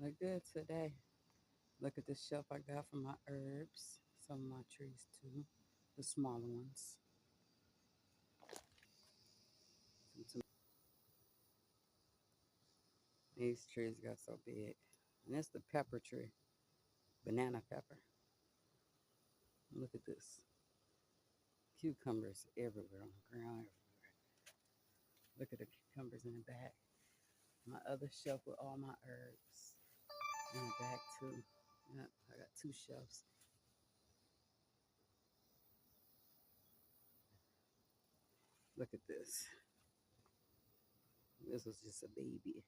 Look good today. Look at the shelf I got for my herbs. Some of my trees too, the smaller ones. These trees got so big. And it's the pepper tree, banana pepper. Look at this. Cucumbers everywhere on the ground, everywhere. Look at the cucumbers in the back. My other shelf with all my herbs in the back too. Yep, I got two shelves. Look at this. This was just a baby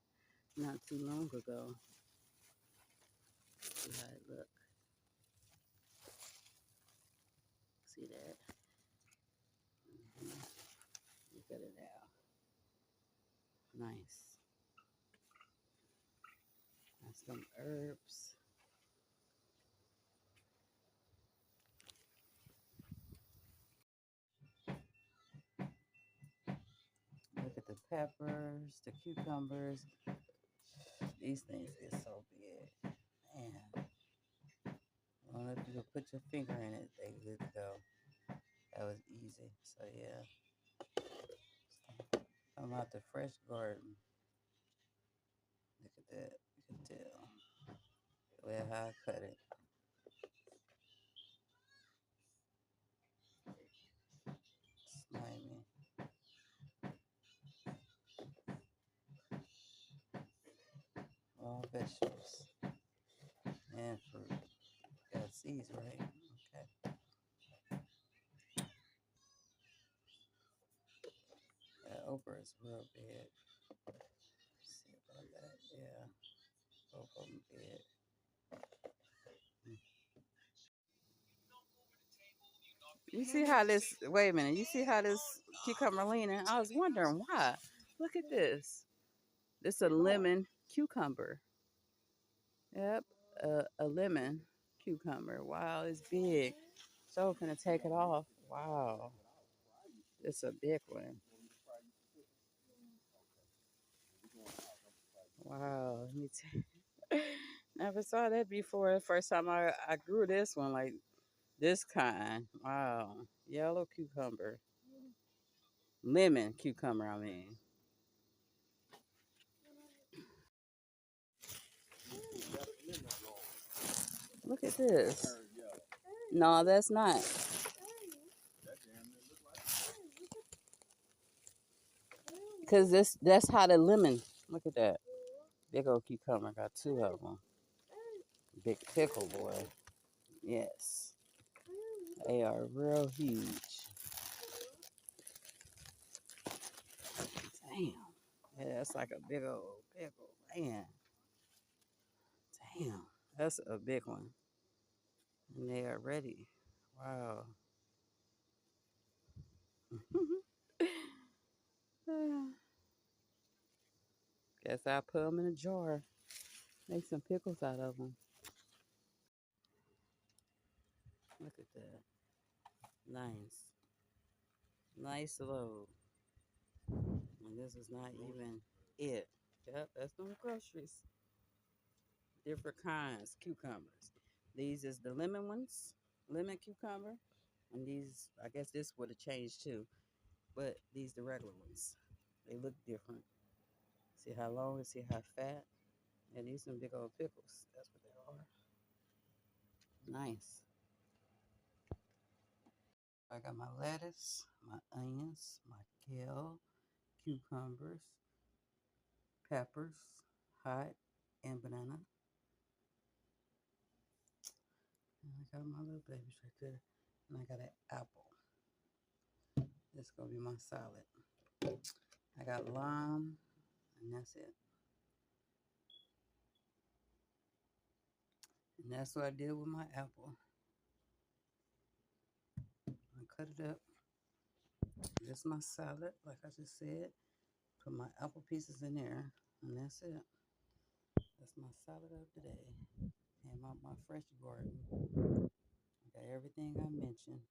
not too long ago. See how it look. See that? Mhm. Look at it now. Nice. That's some herbs. Look at the peppers, the cucumbers. These things get so big. Man, well, if you could put your finger in it, they good to go. That was easy. So yeah, I'm out the fresh garden. Look at that. You can tell. The way how I cut it. Slimy. All vegetables and fruit. Got seeds, right? Okay. That okra is real big. Let's see about that. Yeah. Both of them big. You see how this, wait a minute, you see how this cucumber leaning? I was wondering why. Look at this. This a lemon cucumber. Yep, a lemon cucumber. Wow, it's big. So I'm gonna take it off. Wow, it's a big one. Wow, let me never saw that before. The first time I grew this one, like this kind. Wow, yellow cucumber, lemon cucumber. I mean, look at this. No, that's not. Cause that's how the lemon. Look at that. Big old cucumber. Got two of them. Big pickle boy. Yes, they are real huge. Damn. Yeah, that's like a big old pickle. Man. Damn. That's a big one. And they are ready. Wow. Guess I'll put them in a jar. Make some pickles out of them. Look at that. Nice. Nice load. And this is not even it. Yep, that's them groceries. Different kinds, cucumbers. These is the lemon ones, lemon cucumber. And these, I guess this would have changed too. But these the regular ones. They look different. See how long and see how fat. And these some big old pickles. That's what they are. Nice. I got my lettuce, my onions, my kale, cucumbers, peppers, hot, and banana. And I got my little babies right there. And I got an apple. This gonna be my salad. I got lime, and that's it. And that's what I did with my apple. I cut it up. This is my salad, like I just said. Put my apple pieces in there, and that's it. That's my salad of today. And my fresh garden. I got everything I mentioned.